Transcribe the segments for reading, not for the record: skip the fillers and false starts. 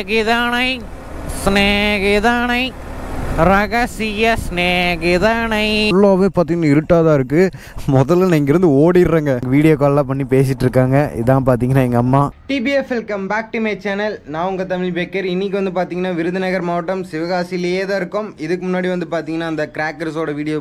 ஸ்நேகிதனை ஸ்நேகிதனை ரகசிய ஸ்நேகிதனை. ஃபுல்லாகவே பார்த்தீங்கன்னா இருட்டாக தான் இருக்குது. முதல்ல நான் இங்கேருந்து ஓடிடுறேங்க. வீடியோ கால்லாம் பண்ணி பேசிகிட்டு இருக்காங்க. இதான் பார்த்தீங்கன்னா எங்கள் அம்மா. டிபிஎஃப் welcome back to my channel. நான் உங்கள் தமிழ் பேக்கர். இன்றைக்கி வந்து பார்த்தீங்கன்னா விருதுநகர் மாவட்டம் சிவகாசிலேயே தான் இருக்கும். இதுக்கு முன்னாடி வந்து பார்த்தீங்கன்னா அந்த கிராக்கர்ஸோட வீடியோ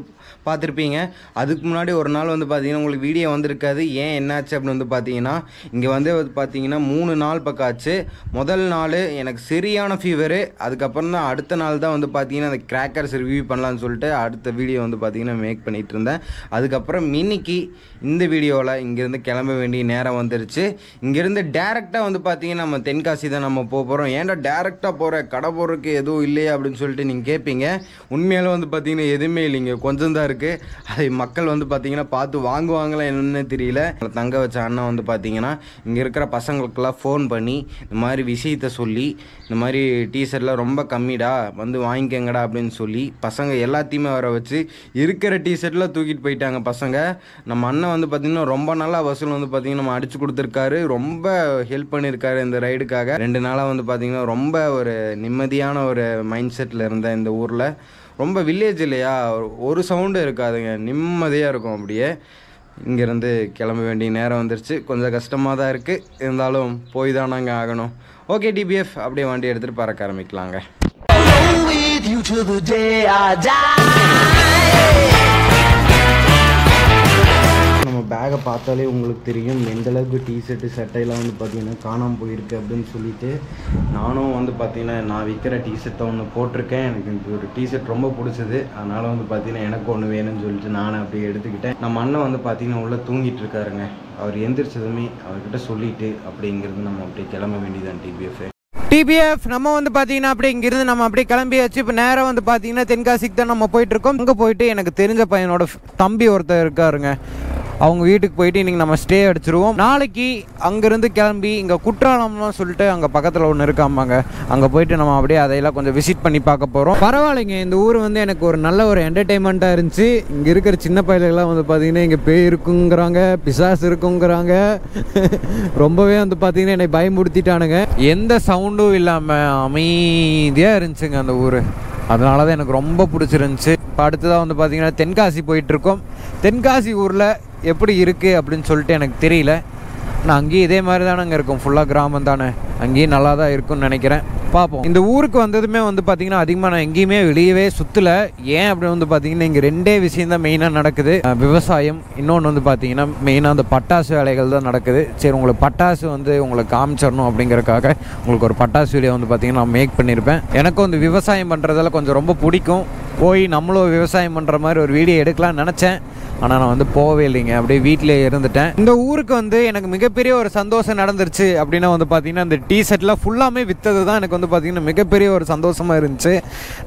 பார்த்துருப்பீங்க. அதுக்கு முன்னாடி ஒரு நாள் வந்து பார்த்தீங்கன்னா உங்களுக்கு வீடியோ வந்திருக்காது. ஏன் என்னாச்சு அப்படின்னு வந்து பார்த்தீங்கன்னா இங்கே வந்து பார்த்தீங்கன்னா 3 நாள் பக்கம் ஆச்சு. முதல் நாள் எனக்கு சரியான ஃபீவரு. அதுக்கப்புறம் தான் அடுத்த நாள் தான் வந்து பார்த்தீங்கன்னா அந்த கிராக்கர்ஸ் ரிவ்யூ பண்ணலான்னு சொல்லிட்டு அடுத்த வீடியோ வந்து பார்த்தீங்கன்னா மேக் பண்ணிகிட்டு இருந்தேன். அதுக்கப்புறம் இன்னைக்கு இந்த வீடியோவில் இங்கேருந்து கிளம்ப வேண்டிய நேரம் வந்துருச்சு. இங்கேருந்து டேரெக்டாக வந்து பார்த்தீங்கன்னா நம்ம தென்காசி தான் நம்ம போகிறோம். ஏன்டா டேரெக்டாக போகிற கடை போகிறதுக்கு எதுவும் இல்லையா அப்படின்னு சொல்லிட்டு நீங்கள் கேட்பீங்க. உண்மையால் வந்து பார்த்தீங்கன்னா எதுவுமே இல்லைங்க, கொஞ்சம் தான் இருக்குது. அதை மக்கள் வந்து பார்த்தீங்கன்னா பார்த்து வாங்குவாங்களா என்னன்னு தெரியல. தங்க வச்ச அண்ணன் வந்து பார்த்தீங்கன்னா இங்கே இருக்கிற பசங்களுக்கெல்லாம் ஃபோன் பண்ணி இந்த மாதிரி விஷயத்த சொல்லி இந்த மாதிரி டீஷர்ட்லாம் ரொம்ப கம்மிடா வந்து வாங்கிக்கங்கடா அப்படின்னு சொல்லி பசங்க எல்லாத்தையுமே வர வச்சு இருக்கிற டீஷர்ட்லாம் தூக்கிட்டு போயிட்டாங்க பசங்க. நம்ம அண்ணன் வந்து பார்த்திங்கன்னா ரொம்ப நல்லா வசூல் வந்து பார்த்திங்கன்னா நம்ம அடிச்சு கொடுத்துருக்காரு. ரொம்ப ஹெல்ப் பண்ணியிருக்காரு இந்த ரைடுக்காக. 2 நாளாக வந்து பார்த்திங்கன்னா ரொம்ப ஒரு நிம்மதியான ஒரு மைண்ட் செட்டில் இருந்தேன். இந்த ஊரில் ரொம்ப வில்லேஜ் இல்லையா, ஒரு சவுண்டு இருக்காதுங்க, நிம்மதியாக இருக்கும். அப்படியே இங்கேருந்து கிளம்ப வேண்டிய நேரம் வந்துருச்சு. கொஞ்சம் கஷ்டமாக தான் இருக்குது, இருந்தாலும் போய் தான் நாங்கள் ஆகணும். ஓகே டிபிஎஃப், அப்படியே வண்டி எடுத்துகிட்டு பறக்க ஆரம்பிக்கலாங்க. நம்ம பேக்கை பார்த்தாலே உங்களுக்கு தெரியும் எந்தளவுக்கு டிஷர்ட்டு சட்டையெல்லாம் வந்து பார்த்திங்கன்னா காணாமல் போயிருக்கு அப்படின்னு சொல்லிட்டு நானும் வந்து பார்த்திங்கன்னா நான் விற்கிற டிஷர்ட்டை ஒன்று போட்டிருக்கேன். எனக்கு இந்த ஒரு டிஷர்ட் ரொம்ப பிடிச்சது. அதனால் வந்து பார்த்திங்கன்னா எனக்கு ஒன்று வேணும்னு சொல்லிட்டு நானும் அப்படியே எடுத்துக்கிட்டேன். நம்ம அண்ணன் வந்து பார்த்திங்கன்னா உள்ளே தூங்கிட்டு இருக்காருங்க. அவர் எந்திரிச்சதுமே அவர்கிட்ட சொல்லிவிட்டு அப்படிங்கிறது நம்ம அப்படியே கிளம்ப வேண்டியதான் டிபிஎஃப். நம்ம வந்து பார்த்தீங்கன்னா அப்படியே இங்கிருந்து நம்ம அப்படியே கிளம்பியாச்சு. இப்போ நேரம் வந்து பார்த்தீங்கன்னா தென்காசிக்கு தான் நம்ம போயிட்டுருக்கோம். அங்கே போயிட்டு எனக்கு தெரிஞ்ச பையனோட தம்பி ஒருத்தர் இருக்காருங்க. அவங்க வீட்டுக்கு போயிட்டு இன்றைக்கி நம்ம ஸ்டே அடிச்சிருவோம். நாளைக்கு அங்கேருந்து கிளம்பி இங்கே குற்றாலம்லாம் சொல்லிட்டு அங்கே பக்கத்தில் ஒன்று இருக்காமாங்க, அங்கே போயிட்டு நம்ம அப்படியே அதையெல்லாம் கொஞ்சம் விசிட் பண்ணி பார்க்க போகிறோம். பரவாயில்லைங்க, இந்த ஊர் வந்து எனக்கு ஒரு நல்ல ஒரு என்டர்டெயின்மெண்ட்டாக இருந்துச்சு. இங்கே இருக்கிற சின்ன பையன்கள்லாம் வந்து பார்த்திங்கன்னா இங்கே பேய் இருக்குங்கிறாங்க, பிசாசு இருக்குங்கிறாங்க. ரொம்பவே வந்து பார்த்திங்கன்னா என்னை பயமுடுத்திட்டானுங்க. எந்த சவுண்டும் இல்லாமல் அமைதியாக இருந்துச்சுங்க அந்த ஊர். அதனால தான் எனக்கு ரொம்ப பிடிச்சிருந்துச்சி. இப்போ அடுத்ததாக வந்து பார்த்திங்கன்னா தென்காசி போயிட்டுருக்கோம். தென்காசி ஊரில் எப்படி இருக்குது அப்படின்னு சொல்லிட்டு எனக்கு தெரியல. ஆனால் அங்கேயும் இதே மாதிரி தானே அங்கே இருக்கும், ஃபுல்லாக கிராமம் தானே, அங்கேயும் நல்லா தான் இருக்கும்னு நினைக்கிறேன். பார்ப்போம். இந்த ஊருக்கு வந்ததுமே வந்து பார்த்திங்கன்னா அதிகமாக நான் எங்கேயுமே வெளியவே சுற்றலை. ஏன் அப்படின்னு வந்து பார்த்திங்கன்னா இங்கே 2 விஷயம் தான் மெயினாக நடக்குது. விவசாயம், இன்னொன்று வந்து பார்த்திங்கன்னா மெயினாக அந்த பட்டாசு வேலைகள் தான் நடக்குது. சரி, உங்களுக்கு பட்டாசு வந்து உங்களுக்கு காமிச்சிடணும் அப்படிங்கிறக்காக உங்களுக்கு ஒரு பட்டாசு வீடியோ வந்து பார்த்திங்கன்னா நான் மேக் பண்ணியிருப்பேன். எனக்கும் வந்து விவசாயம் பண்ணுறதெல்லாம் கொஞ்சம் ரொம்ப பிடிக்கும். போய் நம்மளும் விவசாயம் பண்ணுற மாதிரி ஒரு வீடியோ எடுக்கலாம்னு நினச்சேன். ஆனால் நான் வந்து போகவே இல்லைங்க, அப்படியே வீட்டிலே இருந்துட்டேன். இந்த ஊருக்கு வந்து எனக்கு மிகப்பெரிய ஒரு சந்தோஷம் நடந்துருச்சு அப்படின்னா வந்து பார்த்திங்கன்னா இந்த டிஷர்ட்லாம் ஃபுல்லாமே விற்றது தான் எனக்கு வந்து பார்த்திங்கன்னா மிகப்பெரிய ஒரு சந்தோஷமாக இருந்துச்சு.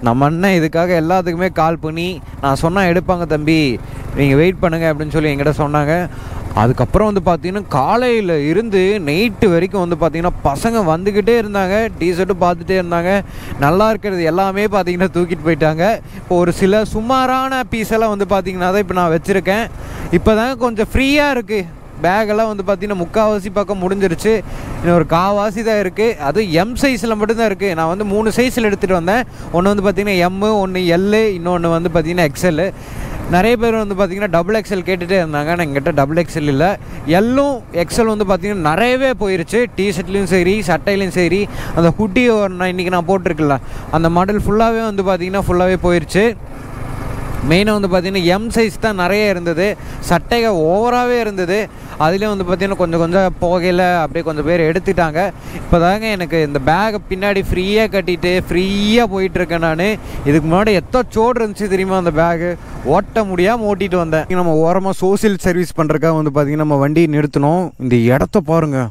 நம்ம அண்ணன் இதுக்காக எல்லாத்துக்குமே கால் பண்ணி நான் சொன்னால் எடுப்பாங்க தம்பி, நீங்கள் வெயிட் பண்ணுங்கள் அப்படின்னு சொல்லி என்கிட்ட சொன்னாங்க. அதுக்கப்புறம் வந்து பார்த்திங்கன்னா காலையில் இருந்து நைட்டு வரைக்கும் வந்து பார்த்திங்கன்னா பசங்க வந்துக்கிட்டே இருந்தாங்க, டிஷர்ட்டும் பார்த்துட்டே இருந்தாங்க. நல்லா இருக்கிறது எல்லாமே பார்த்திங்கன்னா தூக்கிட்டு போயிட்டாங்க. இப்போ ஒரு சில சுமாரான பீஸெல்லாம் வந்து பார்த்திங்கன்னா தான் இப்போ நான் வச்சுருக்கேன். இப்போ தாங்க கொஞ்சம் ஃப்ரீயாக இருக்குது. பேக்கெல்லாம் வந்து பார்த்திங்கன்னா 3/4 பக்கம் முடிஞ்சிருச்சு. இன்னும் ஒரு 1/4 தான் இருக்குது. அது எம் சைஸில் மட்டும்தான் இருக்குது. நான் வந்து 3 சைஸில் எடுத்துகிட்டு வந்தேன். ஒன்று வந்து பார்த்திங்கன்னா எம்மு, ஒன்று எல்லு, இன்னொன்று வந்து பார்த்திங்கன்னா எக்ஸ்எல்லு. நிறைய பேர் வந்து பார்த்திங்கன்னா XXL கேட்டுகிட்டே இருந்தாங்க. ஆனால் எங்கிட்ட XXL இல்லை. எல்லும் எக்ஸ்எல் வந்து பார்த்திங்கன்னா நிறையவே போயிருச்சு. டிஷர்ட்லேயும் சரி, சட்டையிலையும் சரி. அந்த ஹுட்டி இன்றைக்கி நான் போட்டிருக்கல அந்த மாடல் ஃபுல்லாகவே வந்து பார்த்திங்கன்னா ஃபுல்லாகவே போயிருச்சு. மெயினாக வந்து பார்த்திங்கன்னா எம் சைஸ் தான் நிறைய இருந்தது. சட்டைகள் ஓவராகவே இருந்தது. அதுலேயும் வந்து பார்த்திங்கன்னா கொஞ்சம் போகையில் அப்படியே கொஞ்சம் பேர் எடுத்துட்டாங்க. இப்போ தாங்க எனக்கு இந்த பேக்கை பின்னாடி ஃப்ரீயாக கட்டிட்டு ஃப்ரீயாக போயிட்டுருக்கேன். நான் இதுக்கு முன்னாடி சோடு இருந்துச்சு தெரியுமா, அந்த பேகு ஓட்ட முடியாமல் ஓட்டிகிட்டு வந்தேன். நம்ம ஓரமாக சோசியல் சர்வீஸ் பண்ணுறக்காக வந்து பார்த்திங்கன்னா நம்ம வண்டியை நிறுத்தணும். இந்த இடத்த பாருங்கள்,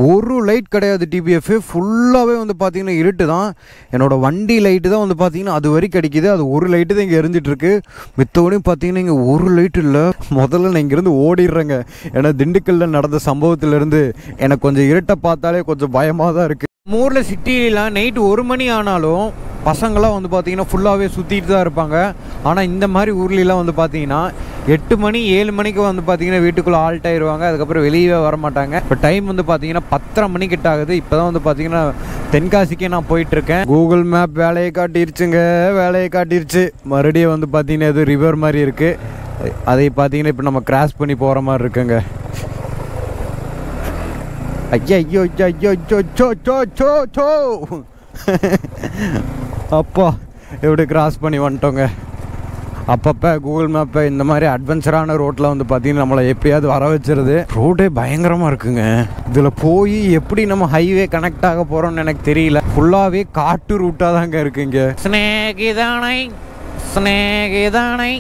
ஒரு லைட் கிடையாது டிபிஎஃப். ஃபுல்லாகவே வந்து பார்த்திங்கன்னா இருட்டு தான். என்னோடய வண்டி லைட்டு தான் வந்து பார்த்திங்கன்னா அது வரைக்கும் கிடைக்கிது. அது ஒரு லைட்டு தான் இங்கே எரிஞ்சிட்ருக்கு. மித்தோடையும் பார்த்திங்கன்னா இங்கே ஒரு லைட்டு இல்லை. முதல்ல நான் இங்கேருந்து ஓடிடுறேங்க. ஏன்னா திண்டுக்கல்லில் நடந்த சம்பவத்திலேருந்து எனக்கு கொஞ்சம் இருட்டை பார்த்தாலே கொஞ்சம் பயமாக தான் இருக்குது. ஊரில் சிட்டிலாம் நைட்டு 1 மணி ஆனாலும் பசங்களாம் வந்து பார்த்திங்கன்னா ஃபுல்லாகவே சுற்றிட்டு தான் இருப்பாங்க. ஆனால் இந்த மாதிரி ஊர்லெலாம் வந்து பார்த்திங்கன்னா 8 மணி 7 மணிக்கு வந்து பார்த்திங்கன்னா வீட்டுக்குள்ளே ஆல்ட் ஆயிடுவாங்க. அதுக்கப்புறம் வெளியே வர மாட்டாங்க. இப்போ டைம் வந்து பார்த்திங்கன்னா 10:30 மணிக்கிட்ட ஆகுது. இப்போ தான் வந்து பார்த்திங்கன்னா தென்காசிக்கே நான் போயிட்டுருக்கேன். கூகுள் மேப் வேலையை காட்டிருச்சுங்க, வேலையை காட்டிருச்சு. மறுபடியும் வந்து பார்த்தீங்கன்னா எதுவும் ரிவர் மாதிரி இருக்குது. அதை பார்த்தீங்கன்னா இப்போ நம்ம கிராஸ் பண்ணி போகிற மாதிரி இருக்குங்க. ஐயா ஐயோ ஐயோ ஐயோ so so so so so அப்பா எப்படி கிராஸ் பண்ணி வந்துட்டோங்க. அப்பப்போ கூகுள் மேப்பை இந்த மாதிரி அட்வென்ச்சரான ரோட்டில் வந்து பார்த்தீங்கன்னா நம்மளை எப்படியாவது வர வச்சிருது. ரோடே பயங்கரமாக இருக்குங்க. இதில் போய் எப்படி நம்ம ஹைவே கனெக்ட் ஆக போகிறோம்னு எனக்கு தெரியல. ஃபுல்லாகவே காட்டு ரூட்டாக தாங்க இருக்குங்க. ஸ்நேகிதனை ஸ்நேகிதனை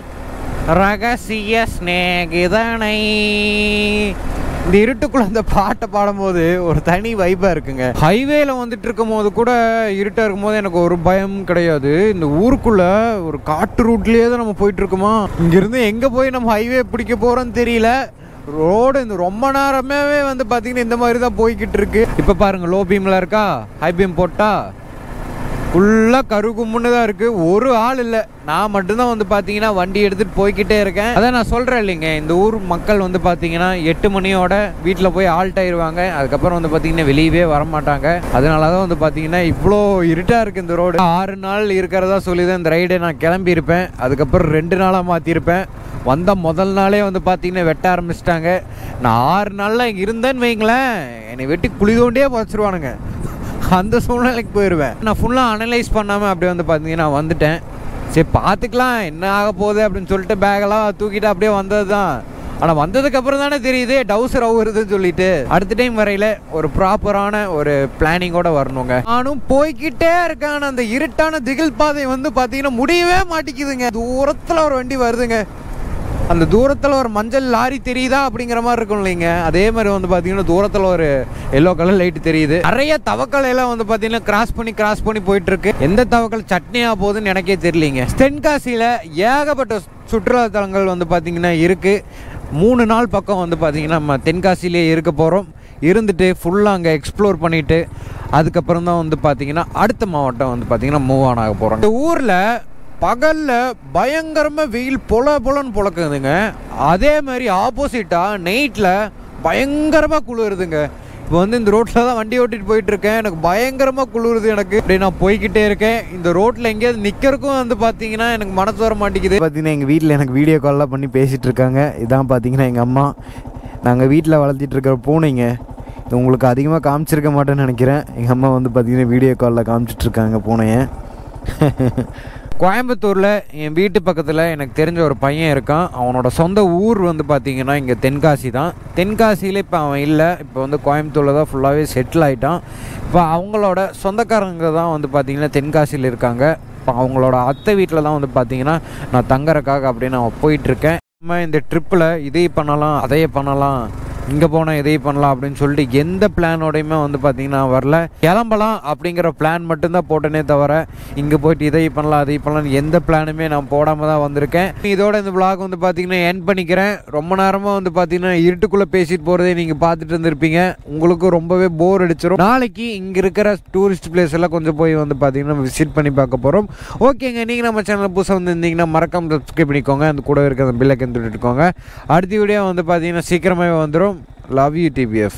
ரகசிய ஸ்நேகிதனை. இந்த இருட்டுக்குள்ள அந்த பாட்டை பாடும்போது ஒரு தனி வைப்பாக இருக்குங்க. ஹைவேல வந்துட்டு இருக்கும் போது கூட இருட்டாக இருக்கும் போது எனக்கு ஒரு பயம் கிடையாது. இந்த ஊருக்குள்ள ஒரு காட்டு ரூட்லேயே தான் நம்ம போயிட்டு இருக்கோமா. இங்கிருந்து எங்கே போய் நம்ம ஹைவே பிடிக்க போகிறோன்னு தெரியல. ரோடு இந்த ரொம்ப நேரமே வந்து பார்த்தீங்கன்னா இந்த மாதிரி தான் போய்கிட்டு இருக்கு. இப்போ பாருங்க, லோ பீமில் இருக்கா, ஹை பீம் போட்டா ஃபுல்லாக கருகும்முன்னு தான் இருக்குது. ஒரு ஆள் இல்லை, நான் மட்டும்தான் வந்து பார்த்தீங்கன்னா வண்டி எடுத்துகிட்டு போய்கிட்டே இருக்கேன். அதான் நான் சொல்கிறேன் இல்லைங்க, இந்த ஊர் மக்கள் வந்து பார்த்தீங்கன்னா 8 மணியோட வீட்டில் போய் ஆல்ட் ஆயிடுவாங்க. அதுக்கப்புறம் வந்து பார்த்தீங்கன்னா வெளியவே வரமாட்டாங்க. அதனால தான் வந்து பார்த்தீங்கன்னா இவ்வளோ இருட்டாக இருக்குது இந்த ரோடு. 6 நாள் இருக்கிறதா சொல்லி தான் இந்த ரைடை நான் கிளம்பியிருப்பேன். அதுக்கப்புறம் 2 நாளாக மாற்றிருப்பேன். வந்த முதல் நாளே வந்து பார்த்தீங்கன்னா வெட்ட ஆரம்பிச்சிட்டாங்க. நான் 6 நாளில் இருந்தேன்னு வைங்களேன், என்னை வெட்டி குழி தோண்டியே புதைச்சிருவானுங்க. அந்த சூழ்நிலைக்கு போயிடுவேன். நான் ஃபுல்லாக அனலைஸ் பண்ணாமல் அப்படியே வந்து பார்த்தீங்கன்னா வந்துட்டேன். சரி பார்த்துக்கலாம் என்ன ஆக போகுது அப்படின்னு சொல்லிட்டு பேக்கெல்லாம் தூக்கிட்டு அப்படியே வந்தது தான். ஆனால் வந்ததுக்கப்புறம் தானே தெரியுது டவுசர் அவுறதுன்னு சொல்லிட்டு. அடுத்த டைம் வரையில் ஒரு ப்ராப்பரான ஒரு பிளானிங்கோட வரணுங்க. நானும் போய்கிட்டே இருக்கேன். அந்த இருட்டான திகில் பாதை வந்து பார்த்தீங்கன்னா முடியவே மாட்டேங்குதுங்க. தூரத்தில் ஒரு வண்டி வருதுங்க. அந்த தூரத்தில் ஒரு மஞ்சள் லாரி தெரியுதா அப்படிங்கிற மாதிரி இருக்கும் இல்லைங்க. அதே மாதிரி வந்து பார்த்தீங்கன்னா தூரத்தில் ஒரு எல்லோ கலர் லைட் தெரியுது. நிறைய தவக்கலை எல்லாம் வந்து பார்த்தீங்கன்னா கிராஸ் பண்ணி போயிட்டு இருக்கு. எந்த தவக்கல் சட்னியா போகுதுன்னு எனக்கே தெரியலீங்க. தென்காசியில் ஏகப்பட்ட சுற்றுலாத்தலங்கள் வந்து பார்த்தீங்கன்னா இருக்கு. 3 நாள் பக்கம் வந்து பார்த்தீங்கன்னா நம்ம தென்காசியிலே இருக்க போகிறோம். இருந்துட்டு ஃபுல்லாக அங்கே எக்ஸ்ப்ளோர் பண்ணிட்டு அதுக்கப்புறம் தான் வந்து பார்த்தீங்கன்னா அடுத்த மாவட்டம் வந்து பார்த்தீங்கன்னா மூவ் ஆன் ஆக போகிறோம். இந்த ஊரில் பகலில் பயங்கரமாக வெயில் பொலன்னு பொழக்குதுங்க. அதே மாதிரி ஆப்போசிட்டாக நைட்டில் பயங்கரமாக குளிருதுங்க. இப்போ வந்து இந்த ரோட்டில் தான் வண்டி ஓட்டிகிட்டு போயிட்டுருக்கேன். எனக்கு பயங்கரமாக குளிருது. எனக்கு அப்படி நான் போய்கிட்டே இருக்கேன். இந்த ரோட்டில் எங்கேயாவது நிற்கிறக்கும் வந்து பார்த்தீங்கன்னா எனக்கு மனசு வர மாட்டேங்குது. பார்த்தீங்கன்னா எங்கள் வீட்டில் எனக்கு வீடியோ கால்லாம் பண்ணி பேசிகிட்டு இருக்காங்க. இதான் பார்த்தீங்கன்னா எங்கள் அம்மா. நாங்கள் வீட்டில் வளர்த்திட்டு இருக்கிற பூனைங்க. இது உங்களுக்கு அதிகமாக காமிச்சிருக்க மாட்டேன்னு நினைக்கிறேன். எங்கள் அம்மா வந்து பார்த்தீங்கன்னா வீடியோ காலில் காமிச்சிட்ருக்காங்க பூனையை. கோயம்புத்தூரில் என் வீட்டு பக்கத்தில் எனக்கு தெரிஞ்ச ஒரு பையன் இருக்கான். அவனோட சொந்த ஊர் வந்து பார்த்திங்கன்னா இங்கே தென்காசி தான். தென்காசியில் இப்போ அவன் இல்லை, இப்போ வந்து கோயம்புத்தூரில் தான் ஃபுல்லாகவே செட்டில் ஆகிட்டான். இப்போ அவங்களோட சொந்தக்காரங்க தான் வந்து பார்த்திங்கன்னா தென்காசியில் இருக்காங்க. இப்போ அவங்களோட அத்தை வீட்டில் தான் வந்து பார்த்திங்கன்னா நான் தங்கறக்காக அப்படின்னு நான் போயிட்டுருக்கேன். நம்ம இந்த ட்ரிப்பில் இதை பண்ணலாம் அதையே பண்ணலாம், இங்கே போனால் இதை பண்ணலாம் அப்படின்னு சொல்லிட்டு எந்த பிளானோடையுமே வந்து பார்த்தீங்கன்னா வரல. கிளம்பலாம் அப்படிங்கிற பிளான் மட்டும்தான் போட்டனே தவிர இங்கே போயிட்டு இதை பண்ணலாம் அதை பண்ணலாம் எந்த பிளானுமே நான் போடாமல் தான் வந்திருக்கேன். இதோட இந்த vlog வந்து பார்த்தீங்கன்னா எண்ட் பண்ணிக்கிறேன். ரொம்ப நேரமாக வந்து பார்த்தீங்கன்னா இருட்டுக்குள்ளே பேசிட்டு போகிறதே நீங்கள் பார்த்துட்டு இருந்திருப்பீங்க. உங்களுக்கும் ரொம்பவே போர் அடிச்சிடும். நாளைக்கு இங்கே இருக்கிற டூரிஸ்ட் பிளேஸ் எல்லாம் கொஞ்சம் போய் வந்து பார்த்தீங்கன்னா விசிட் பண்ணி பார்க்க போகிறோம். ஓகேங்க, நீங்கள் நம்ம சேனல் புதுசாக வந்து இருந்தீங்கன்னா மறக்காம சப்ஸ்கிரைப் பண்ணிக்கோங்க. அந்த கூட இருக்கிற அந்த பில்லைக்கன் தொட்டுக்கோங்க. அடுத்த வீடியோ வந்து பார்த்தீங்கன்னா சீக்கிரமாகவே வந்துடும். Love you, TBF.